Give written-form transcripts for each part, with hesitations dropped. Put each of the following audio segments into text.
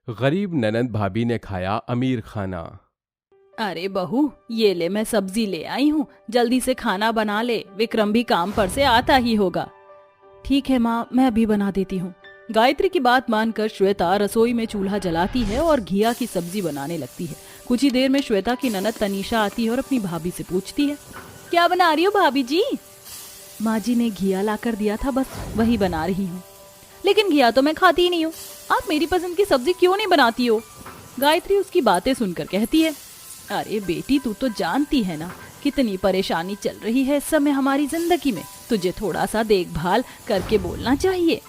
गरीब ननद भाभी ने खाया अमीर खाना। अरे बहू, ये ले मैं सब्जी ले आई हूँ, जल्दी से खाना बना ले, विक्रम भी काम पर से आता ही होगा। ठीक है माँ, मैं अभी बना देती हूँ। गायत्री की बात मानकर श्वेता रसोई में चूल्हा जलाती है और घिया की सब्जी बनाने लगती है। कुछ ही देर में श्वेता की ननद तनीषा आती है और अपनी भाभी से पूछती है, क्या बना रही हो भाभी जी? माँ जी ने घिया ला कर दिया था, बस वही बना रही हूँ। लेकिन घिया तो मैं खाती ही नहीं हूँ, आप मेरी पसंद की सब्जी क्यों नहीं बनाती हो? गायत्री उसकी बातें सुनकर कहती है, अरे बेटी, तू तो जानती है ना कितनी परेशानी चल रही है इस समय हमारी जिंदगी में, तुझे थोड़ा सा देखभाल करके बोलना चाहिए।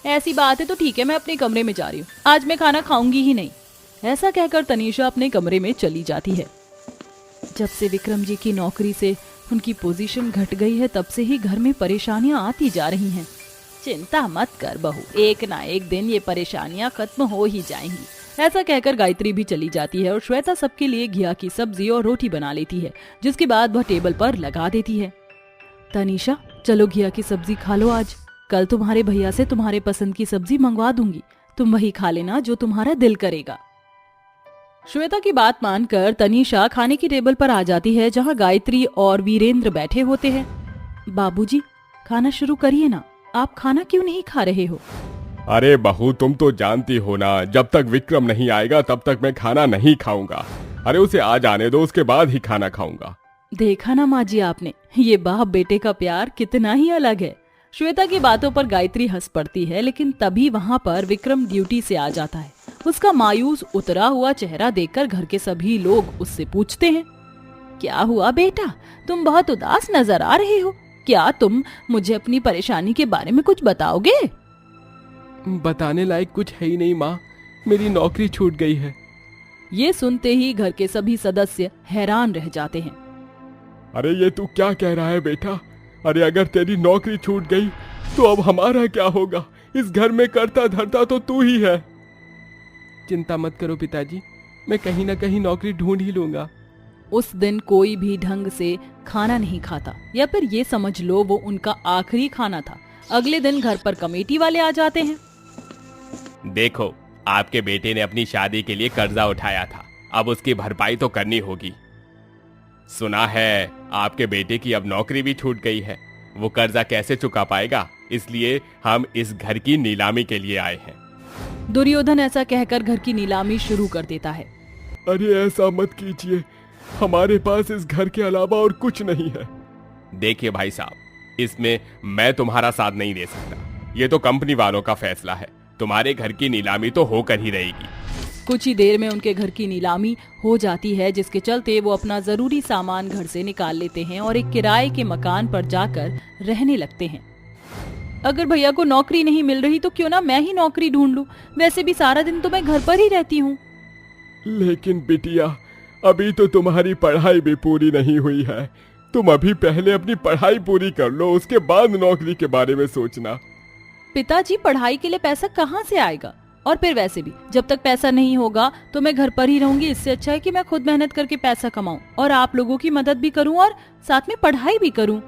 ऐसी बात है तो ठीक है, मैं अपने कमरे में जा रही हूँ, आज मैं खाना खाऊंगी ही नहीं। ऐसा कहकर तनीषा अपने कमरे में चली जाती है। जब से विक्रम जी की नौकरी से उनकी पोजीशन घट गई है, तब से ही घर में परेशानियां आती जा रही हैं। चिंता मत कर बहू, एक ना एक दिन ये परेशानियां खत्म हो ही जाएंगी। ऐसा कहकर गायत्री भी चली जाती है और श्वेता सबके लिए घिया की सब्जी और रोटी बना लेती है, जिसके बाद वह टेबल पर लगा देती है। तनीषा, चलो घिया की सब्जी खा लो आज, कल तुम्हारे भैया से तुम्हारे पसंद की सब्जी मंगवा दूंगी, तुम वही खा लेना जो तुम्हारा दिल करेगा। श्वेता की बात मानकर तनीषा खाने की टेबल पर आ जाती है, जहाँ गायत्री और वीरेंद्र बैठे होते हैं। बाबूजी, खाना शुरू करिए ना, आप खाना क्यों नहीं खा रहे हो? अरे बहू, तुम तो जानती हो ना, जब तक विक्रम नहीं आएगा तब तक मैं खाना नहीं खाऊंगा। अरे उसे आ जाने दो, उसके बाद ही खाना खाऊंगा। देखा ना माँ जी आपने, ये बाप बेटे का प्यार कितना ही अलग है। श्वेता की बातों पर गायत्री हंस पड़ती है, लेकिन तभी वहाँ पर विक्रम ड्यूटी से आ जाता है। उसका मायूस उतरा हुआ चेहरा देखकर घर के सभी लोग उससे पूछते हैं, क्या हुआ बेटा, तुम बहुत उदास नजर आ रहे हो, क्या तुम मुझे अपनी परेशानी के बारे में कुछ बताओगे? बताने लायक कुछ है ही नहीं माँ, मेरी नौकरी छूट गई है। ये सुनते ही घर के सभी सदस्य हैरान रह जाते हैं। अरे ये तू क्या कह रहा है बेटा? अरे अगर तेरी नौकरी छूट गई तो अब हमारा क्या होगा? इस घर में करता धरता तो तू ही है। चिंता मत करो पिताजी, मैं कहीं ना कहीं नौकरी ढूंढ ही लूंगा। उस दिन कोई भी ढंग से खाना नहीं खाता, या फिर ये समझ लो वो उनका आखिरी खाना था। अगले दिन घर पर कमेटी वाले आ जाते हैं। देखो, आपके बेटे ने अपनी शादी के लिए कर्जा उठाया था, अब उसकी भरपाई तो करनी होगी। सुना है आपके बेटे की अब नौकरी भी छूट गई है, वो कर्जा कैसे चुका पाएगा, इसलिए हम इस घर की नीलामी के लिए आए हैं। दुर्योधन ऐसा कहकर घर की नीलामी शुरू कर देता है। अरे ऐसा मत कीजिए, हमारे पास इस घर के अलावा और कुछ नहीं है। देखिए भाई साहब, इसमें मैं तुम्हारा साथ नहीं दे सकता, ये तो कंपनी वालों का फैसला है। तुम्हारे घर की नीलामी तो होकर ही रहेगी। कुछ ही देर में उनके घर की नीलामी हो जाती है, जिसके चलते वो अपना जरूरी सामान घर से निकाल लेते हैं और एक किराए के मकान पर जाकर रहने लगते हैं। अगर भैया को नौकरी नहीं मिल रही तो क्यों ना मैं ही नौकरी ढूंढ लूं, वैसे भी सारा दिन तो मैं घर पर ही रहती हूँ। लेकिन बिटिया, अभी तो तुम्हारी पढ़ाई भी पूरी नहीं हुई है, तुम अभी पहले अपनी पढ़ाई पूरी कर लो, उसके बाद नौकरी के बारे में सोचना। पिताजी, पढ़ाई के लिए पैसा कहाँ से आएगा? और फिर वैसे भी जब तक पैसा नहीं होगा तो मैं घर पर ही रहूंगी। इससे अच्छा है कि मैं खुद मेहनत करके पैसा कमाऊं और आप लोगों की मदद भी करूं और साथ में पढ़ाई भी करूं।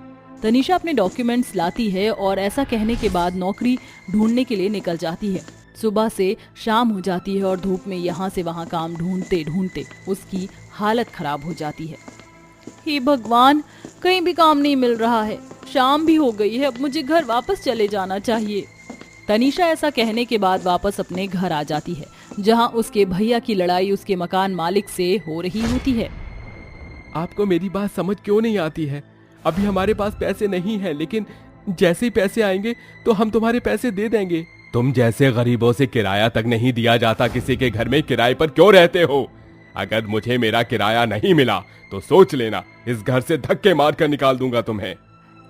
तनीषा अपने डॉक्यूमेंट्स लाती है और ऐसा कहने के बाद नौकरी ढूंढने के लिए निकल जाती है। सुबह से शाम हो जाती है और धूप में यहाँ से वहाँ काम ढूंढते ढूंढते उसकी हालत खराब हो जाती है। हे भगवान, कहीं भी काम नहीं मिल रहा है, शाम भी हो गई है, अब मुझे घर वापस चले जाना चाहिए। तनीषा ऐसा कहने के बाद वापस अपने घर आ जाती है, जहां उसके भैया की लड़ाई उसके मकान मालिक से हो रही होती है। आपको मेरी बात समझ क्यों नहीं आती है? अभी हमारे पास पैसे नहीं हैं, लेकिन जैसे ही पैसे आएंगे तो हम तुम्हारे पैसे दे देंगे। तुम जैसे गरीबों से किराया तक नहीं दिया जाता, किसी के घर में किराए पर क्यों रहते हो? अगर मुझे मेरा किराया नहीं मिला तो सोच लेना, इस घर से धक्के मारकर निकाल दूंगा तुम्हें।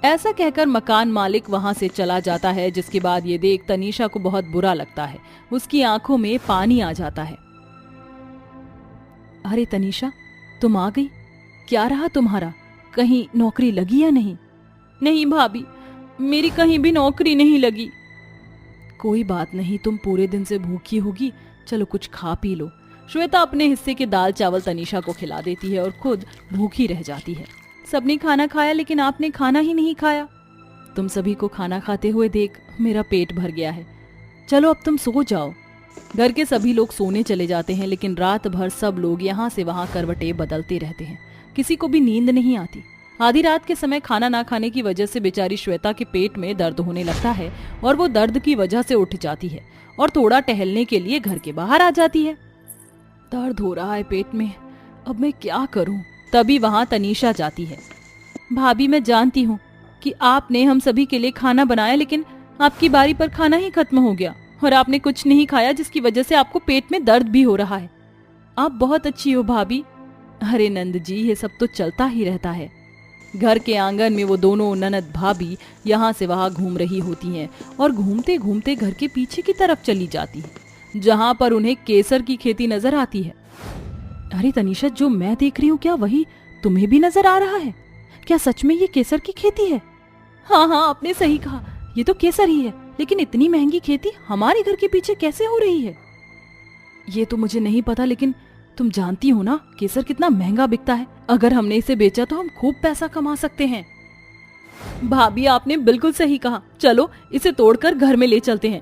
ऐसा कहकर मकान मालिक वहां से चला जाता है, जिसके बाद ये देख तनीषा को बहुत बुरा लगता है। उसकी आंखों में पानी आ जाता है। अरे तनीषा, तुम आ गई, क्या रहा तुम्हारा? कहीं नौकरी लगी या नहीं? नहीं भाभी, मेरी कहीं भी नौकरी नहीं लगी। कोई बात नहीं, तुम पूरे दिन से भूखी होगी, चलो कुछ खा पी लो। श्वेता अपने हिस्से के दाल चावल तनीषा को खिला देती है और खुद भूखी रह जाती है। सबने खाना खाया, लेकिन आपने खाना ही नहीं खाया। तुम सभी को खाना खाते हुए देख मेरा पेट भर गया है, चलो अब तुम सो जाओ। घर के सभी लोग सोने चले जाते हैं, लेकिन रात भर सब लोग यहाँ से वहाँ करवटें बदलते रहते हैं। किसी को भी नींद नहीं आती। आधी रात के समय खाना ना खाने की वजह से बेचारी श्वेता के पेट में दर्द होने लगता है और वो दर्द की वजह से उठ जाती है और थोड़ा टहलने के लिए घर के बाहर आ जाती है। दर्द हो रहा है पेट में, अब मैं क्या करूं? तभी वहां तनीषा जाती है। भाभी, मैं जानती हूँ कि आपने हम सभी के लिए खाना बनाया, लेकिन आपकी बारी पर खाना ही खत्म हो गया और आपने कुछ नहीं खाया, जिसकी वजह से आपको पेट में दर्द भी हो रहा है। आप बहुत अच्छी हो भाभी। अरे नंद जी, ये सब तो चलता ही रहता है। घर के आंगन में वो दोनों ननद भाभी यहाँ से वहाँ घूम रही होती हैं और घूमते घूमते घर के पीछे की तरफ चली जाती है, जहाँ पर उन्हें केसर की खेती नजर आती है। अरे तनीषा, जो मैं देख रही हूँ क्या वही तुम्हें भी नजर आ रहा है? क्या सच में ये केसर की खेती है? हाँ हाँ, आपने सही कहा, ये तो केसर ही है, लेकिन इतनी महंगी खेती हमारे घर के पीछे कैसे हो रही है? ये तो मुझे नहीं पता, लेकिन तुम जानती हो ना केसर कितना महंगा बिकता है। अगर हमने इसे बेचा तो हम खूब पैसा कमा सकते हैं। भाभी, आपने बिल्कुल सही कहा, चलो इसे तोड़कर घर में ले चलते हैं।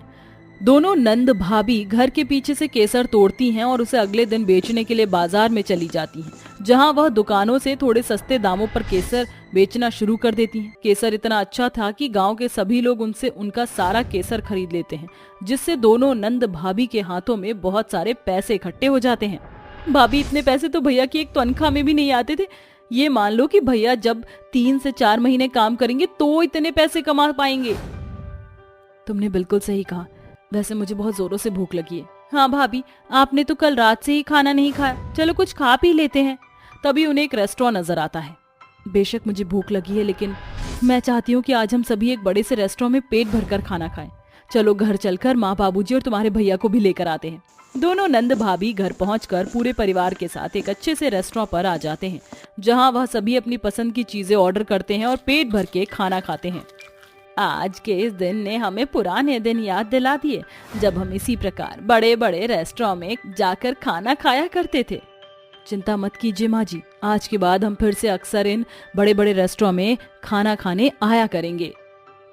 दोनों नंद भाभी घर के पीछे से केसर तोड़ती हैं और उसे अगले दिन बेचने के लिए बाजार में चली जाती हैं, जहां वह दुकानों से थोड़े सस्ते दामों पर केसर बेचना शुरू कर देती हैं। केसर इतना अच्छा था कि गांव के सभी लोग उनसे उनका सारा केसर खरीद लेते हैं, जिससे दोनों नंद भाभी के हाथों में बहुत सारे पैसे इकट्ठे हो जाते हैं। भाभी, इतने पैसे तो भैया की एक तनख्वाह में भी नहीं आते थे। ये मान लो कि भैया जब 3 से 4 महीने काम करेंगे तो इतने पैसे कमा पाएंगे। तुमने बिल्कुल सही कहा। वैसे मुझे बहुत जोरों से भूख लगी है। हाँ भाभी, आपने तो कल रात से ही खाना नहीं खाया, चलो कुछ खा पी लेते हैं। तभी उन्हें एक रेस्टोरेंट नजर आता है। बेशक मुझे भूख लगी है, लेकिन मैं चाहती हूँ कि आज हम सभी एक बड़े से रेस्टोरेंट में पेट भरकर खाना खाएं। चलो घर चलकर माँ, बाबूजी और तुम्हारे भैया को भी लेकर आते हैं। दोनों नंद भाभी घर पहुंचकर पूरे परिवार के साथ एक अच्छे से रेस्टोरेंट पर आ जाते हैं, जहां वह सभी अपनी पसंद की चीजें ऑर्डर करते हैं और पेट भर के खाना खाते हैं। आज के इस दिन ने हमें पुराने दिन याद दिला दिए, जब हम इसी प्रकार बड़े बड़े रेस्टोरेंट में जाकर खाना खाया करते थे। चिंता मत कीजिए माँ जी, आज के बाद हम फिर से अक्सर इन बड़े बड़े रेस्टोरेंट में खाना खाने आया करेंगे।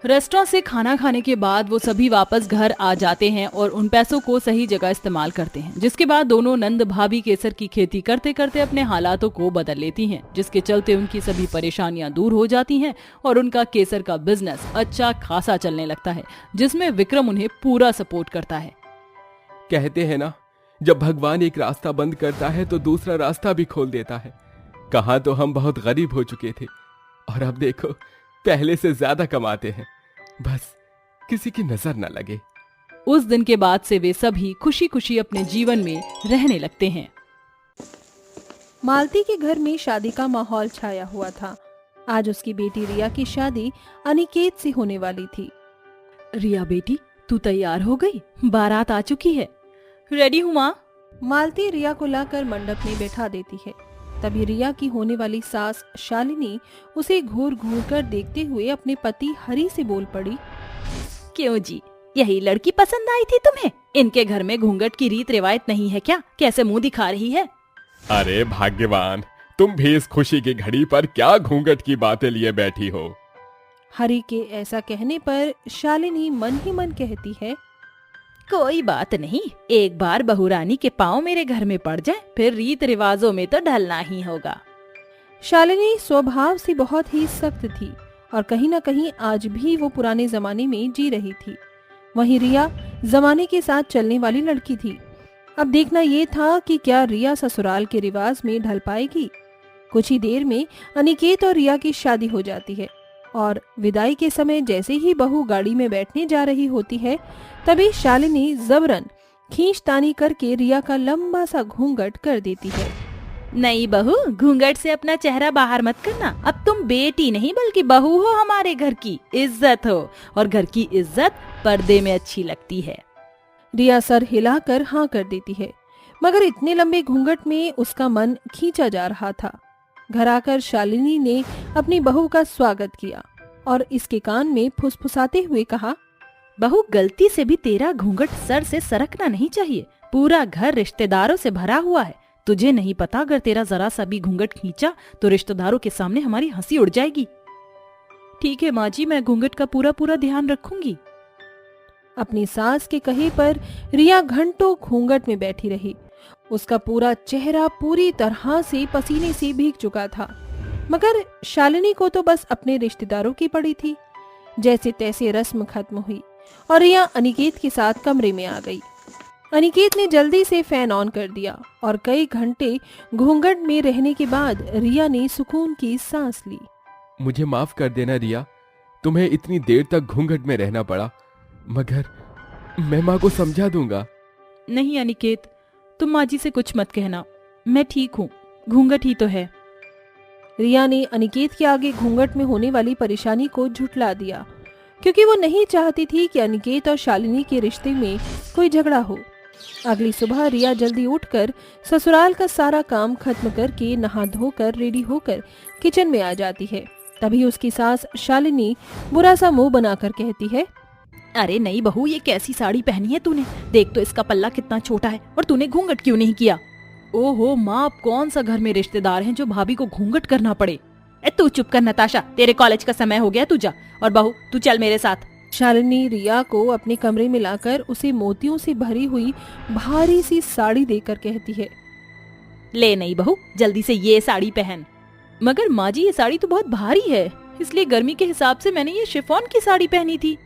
रेस्टोरेंट से खाना खाने के बाद वो सभी वापस घर आ जाते हैं और उन पैसों को सही जगह इस्तेमाल करते हैं, जिसके बाद दोनों नंद भाभी केसर की खेती करते करते अपने हालातों को बदल लेती हैं, जिसके चलते उनकी सभी परेशानियां दूर हो जाती हैं और उनका केसर का बिजनेस अच्छा खासा चलने लगता है, जिसमें विक्रम उन्हें पूरा सपोर्ट करता है। कहते हैं ना, जब भगवान एक रास्ता बंद करता है तो दूसरा रास्ता भी खोल देता है। कहा तो हम बहुत गरीब हो चुके थे और अब देखो पहले से ज्यादा कमाते हैं, बस किसी की नजर न लगे। उस दिन के बाद से वे सभी खुशी खुशी अपने जीवन में रहने लगते हैं। मालती के घर में शादी का माहौल छाया हुआ था। आज उसकी बेटी रिया की शादी अनिकेत से होने वाली थी। रिया बेटी, तू तैयार हो गई? बारात आ चुकी है। रेडी हूँ माँ। मालती रिया को लाकर मंडप में बैठा देती है। तभी रिया की होने वाली सास शालिनी उसे घूर घूर कर देखते हुए अपने पति हरि से बोल पड़ी। क्यों जी, यही लड़की पसंद आई थी तुम्हें? इनके घर में घूंघट की रीत रिवायत नहीं है क्या? कैसे मुंह दिखा रही है? अरे भाग्यवान, तुम भी इस खुशी की घड़ी पर क्या घूंघट की बातें लिए बैठी हो। हरि के ऐसा कहने पर शालिनी मन ही मन कहती है, कोई बात नहीं, एक बार बहुरानी के पाँव मेरे घर में पड़ जाए, फिर रीत रिवाजों में तो ढलना ही होगा। शालिनी स्वभाव से बहुत ही सख्त थी और कहीं न कहीं आज भी वो पुराने जमाने में जी रही थी। वहीं रिया जमाने के साथ चलने वाली लड़की थी। अब देखना ये था कि क्या रिया ससुराल के रिवाज में ढल पाएगी। कुछ ही देर में अनिकेत और रिया की शादी हो जाती है और विदाई के समय जैसे ही बहू गाड़ी में बैठने जा रही होती है, तभी शालिनी जबरन खींचतानी करके रिया का लंबा सा घूंघट कर देती है। नहीं बहू, घूंघट से अपना चेहरा बाहर मत करना। अब तुम बेटी नहीं बल्कि बहू हो, हमारे घर की इज्जत हो और घर की इज्जत पर्दे में अच्छी लगती है। रिया सर हिलाकर हाँ कर देती है, मगर इतने लंबे घूंघट में उसका मन खींचा जा रहा था। घर आकर शालिनी ने अपनी बहू का स्वागत किया और इसके कान में फुसफुसाते हुए कहा, बहू, गलती से भी तेरा घूंघट सर से सरकना नहीं चाहिए। पूरा घर रिश्तेदारों से भरा हुआ है। तुझे नहीं पता, अगर तेरा जरा सा भी घूंघट खींचा तो रिश्तेदारों के सामने हमारी हंसी उड़ जाएगी। ठीक है माँ जी, मैं घूंघट का पूरा ध्यान रखूंगी। अपनी सास के कहे पर रिया घंटों घूंघट में बैठी रही। उसका पूरा चेहरा पूरी तरह से पसीने से भीग चुका था, मगर शालिनी को तो बस अपने रिश्तेदारों की पड़ी थी। जैसे तैसे रस्म खत्म हुई और रिया अनिकेत के साथ कमरे में आ गई। अनिकेत ने जल्दी से फैन ऑन कर दिया और कई घंटे घूंघट में रहने के बाद रिया ने सुकून की सांस ली। मुझे माफ कर देना रिया, तुम्हें इतनी देर तक घूंघट में रहना पड़ा, मगर मैं माँ को समझा दूंगा। नहीं अनिकेत, तुम माँ जी से कुछ मत कहना, मैं ठीक हूँ, घूंघट ही तो है। रिया ने अनिकेत के आगे घूंघट में होने वाली परेशानी को झुठला दिया, क्योंकि वो नहीं चाहती थी कि अनिकेत और शालिनी के रिश्ते में कोई झगड़ा हो। अगली सुबह रिया जल्दी उठकर ससुराल का सारा काम खत्म करके नहा धोकर रेडी होकर किचन में आ जाती है। तभी उसकी सास शालिनी बुरा सा मुंह बनाकर कहती है, अरे नहीं बहू, ये कैसी साड़ी पहनी है तूने? देख तो इसका पल्ला कितना छोटा है, और तूने घूंघट क्यों नहीं किया? ओहो माँ, आप कौन सा घर में रिश्तेदार हैं जो भाभी को घूंघट करना पड़े? तू चुप कर नताशा, तेरे कॉलेज का समय हो गया, तू जा। और बहू तू चल मेरे साथ। शालिनी रिया को अपने कमरे में लाकर उसे मोतियों से भरी हुई भारी सी साड़ी देकर कहती है, ले नहीं बहू, जल्दी से ये साड़ी पहन। मगर माँ जी, ये साड़ी तो बहुत भारी है, इसलिए गर्मी के हिसाब से मैंने ये शिफॉन की साड़ी पहनी थी।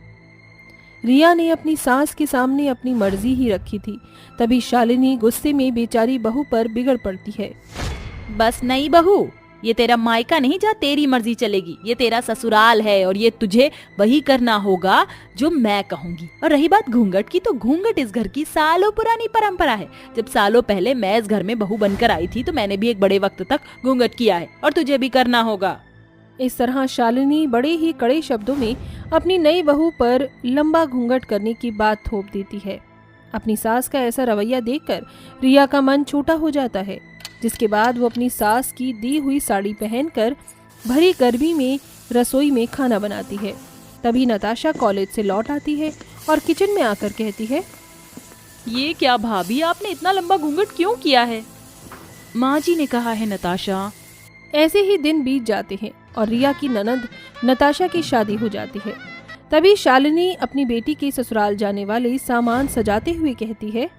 रिया ने अपनी सास के सामने अपनी मर्जी ही रखी थी। तभी शालिनी गुस्से में बेचारी बहू पर बिगड़ पड़ती है। बस नहीं बहू, ये तेरा मायका नहीं जहाँ तेरी मर्जी चलेगी, ये तेरा ससुराल है और ये तुझे वही करना होगा जो मैं कहूंगी। और रही बात घूंघट की, तो घूंघट इस घर की सालों पुरानी परंपरा है। जब सालों पहले मैं इस घर में बहू बनकर आई थी तो मैंने भी एक बड़े वक्त तक घूंघट किया है, और तुझे भी करना होगा। इस तरह शालिनी बड़े ही कड़े शब्दों में अपनी नई बहू पर लंबा घूंघट करने की बात थोप देती है। अपनी सास का ऐसा रवैया देखकर रिया का मन छोटा हो जाता है, जिसके बाद वो अपनी सास की दी हुई साड़ी पहनकर भरी गर्मी में रसोई में खाना बनाती है। तभी नताशा कॉलेज से लौट आती है और किचन में आकर कहती है, ये क्या भाभी, आपने इतना लंबा घूंघट क्यों किया है? माँ जी ने कहा है नताशा। ऐसे ही दिन बीत जाते हैं और रिया की ननद नताशा की शादी हो जाती है। तभी शालिनी अपनी बेटी के ससुराल जाने वाले सामान सजाते हुए कहती है,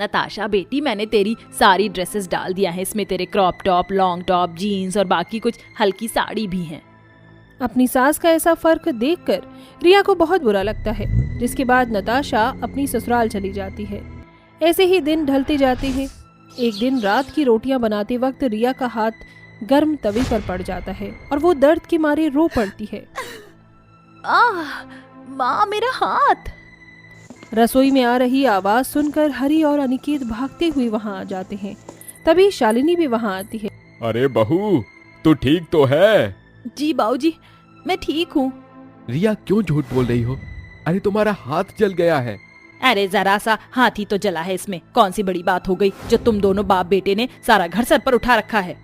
नताशा बेटी, मैंने तेरी सारी ड्रेसेस डाल दिया है, इसमें तेरे crop top, long top, jeans और बाकी कुछ हल्की साड़ी भी हैं। अपनी सास का ऐसा फर्क देखकर रिया को बहुत बुरा लगता है, जिसके बाद नताशा अपनी ससुराल चली जाती है। ऐसे ही दिन ढलते जाते हैं। एक दिन रात की रोटियां बनाते वक्त रिया का हाथ गर्म तवे पर पड़ जाता है और वो दर्द के मारे रो पड़ती है। माँ, मेरा हाथ। रसोई में आ रही आवाज सुनकर हरी और अनिकेत भागते हुए वहां आ जाते हैं। तभी शालिनी भी वहां आती है। अरे बहू, तू ठीक तो है? जी बाऊजी, मैं ठीक हूँ। रिया, क्यों झूठ बोल रही हो? अरे तुम्हारा हाथ जल गया है। अरे जरा सा हाथ ही तो जला है, इसमें कौन सी बड़ी बात हो गई जो तुम दोनों बाप बेटे ने सारा घर सर पर उठा रखा है।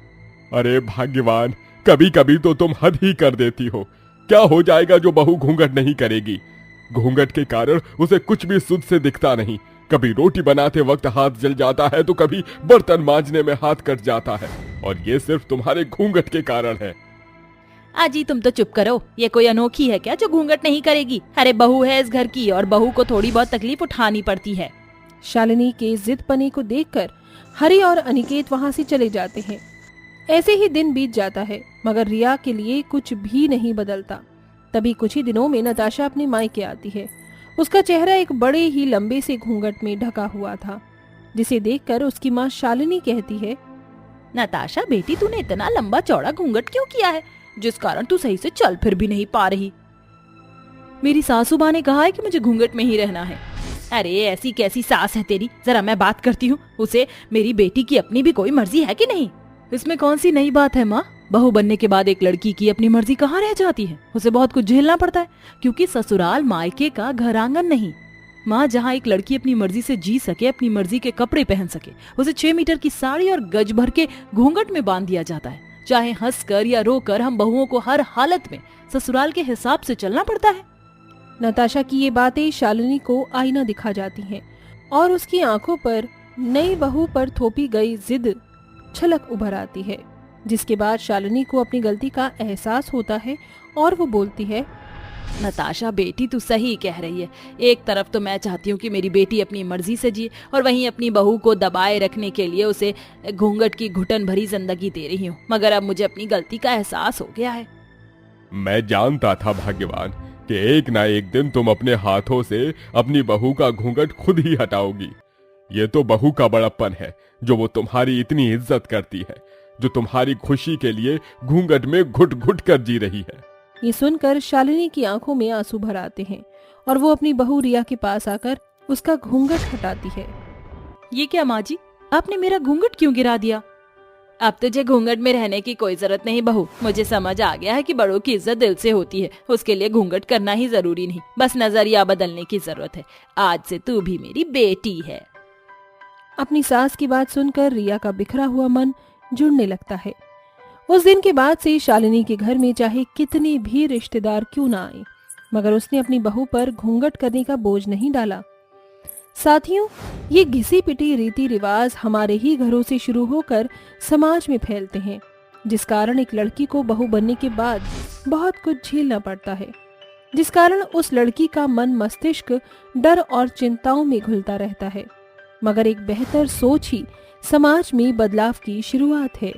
अरे भाग्यवान, कभी कभी तो तुम हद ही कर देती हो। क्या हो जाएगा जो बहू घूंघट नहीं करेगी? घूंघट के कारण उसे कुछ भी सुध से दिखता नहीं। कभी रोटी बनाते वक्त हाथ जल जाता है तो कभी बर्तन मांजने में हाथ कट जाता है, और ये सिर्फ तुम्हारे घूंघट के कारण है। आजी तुम तो चुप करो, ये कोई अनोखी है क्या जो घूंघट नहीं करेगी? अरे बहू है इस घर की और बहू को थोड़ी बहुत तकलीफ उठानी पड़ती है। शालिनी के जिद पने को देखकर हरी और अनिकेत वहां से चले जाते हैं। ऐसे ही दिन बीत जाता है, मगर रिया के लिए कुछ भी नहीं बदलता। तभी कुछ ही दिनों में नताशा अपने मायके आती है। उसका चेहरा एक बड़े ही लंबे से घूंघट में ढका हुआ था, जिसे देखकर उसकी माँ शालिनी कहती है, नताशा बेटी, तूने इतना लंबा चौड़ा घूंघट क्यों किया है, जिस कारण तू सही से चल फिर भी नहीं पा रही? मेरी सासू माँ ने कहा है कि मुझे घूंघट में ही रहना है। अरे ऐसी कैसी सास है तेरी, जरा मैं बात करती हूँ। उसे मेरी बेटी की अपनी भी कोई मर्जी है कि नहीं? इसमें कौन सी नई बात है माँ? बहू बनने के बाद एक लड़की की अपनी मर्जी कहाँ रह जाती है? उसे बहुत कुछ झेलना पड़ता है, क्योंकि ससुराल मायके का घर आंगन नहीं। माँ, जहाँ एक लड़की अपनी मर्जी से जी सके, अपनी मर्जी के कपड़े पहन सके, उसे 6 मीटर की साड़ी और गज भर के घूंघट में बांध दिया जाता है। चाहे हंसकर या रोकर, हम बहुओं को हर हालत में ससुराल के हिसाब से चलना पड़ता है। नताशा की ये बातें शालिनी को आईना दिखा जाती हैं और उसकी आंखों पर नई बहू पर थोपी गई जिद छलक उभर आती है, जिसके बाद शालिनी को अपनी गलती का एहसास होता है और वो बोलती है, नताशा बेटी तू सही कह रही है। एक तरफ तो मैं चाहती हूँ कि मेरी बेटी अपनी मर्जी से जिए और वहीं अपनी बहू को दबाए रखने के लिए उसे घूंघट की घुटन भरी जिंदगी दे रही हूँ, मगर अब मुझे अपनी गलती का एहसास हो गया है। मैं जानता था भाग्यवान कि एक ना एक दिन तुम अपने हाथों से अपनी बहू का घूंघट खुद ही हटाओगी। ये तो बहू का बड़प्पन है जो वो तुम्हारी इतनी इज्जत करती है, जो तुम्हारी खुशी के लिए घूंघट में घुट घुट कर जी रही है। ये सुनकर शालिनी की आंखों में आंसू भर आते हैं और वो अपनी बहू रिया के पास आकर उसका घूंघट हटाती है। ये क्या माँ जी, आपने मेरा घूंघट क्यों गिरा दिया? अब तुझे घूंघट में रहने की कोई जरूरत नहीं बहू, मुझे समझ आ गया है कि बड़ों की इज्जत दिल से होती है, उसके लिए घूंघट करना ही जरूरी नहीं, बस नजरिया बदलने की जरूरत है। आज से तू भी मेरी बेटी है। अपनी सास की बात सुनकर रिया का बिखरा हुआ मन जुड़ने लगता है। उस दिन के बाद से शालिनी के घर में चाहे कितने भी रिश्तेदार क्यों ना आए, मगर उसने अपनी बहू पर घूंघट करने का बोझ नहीं डाला। साथियों, ये घिसी पिटी रीति रिवाज हमारे ही घरों से शुरू होकर समाज में फैलते हैं, जिस कारण एक लड़की को बहू बनने के बाद बहुत कुछ झेलना पड़ता है, जिस कारण उस लड़की का मन मस्तिष्क डर और चिंताओं में घुलता रहता है। मगर एक बेहतर सोच ही समाज में बदलाव की शुरुआत है।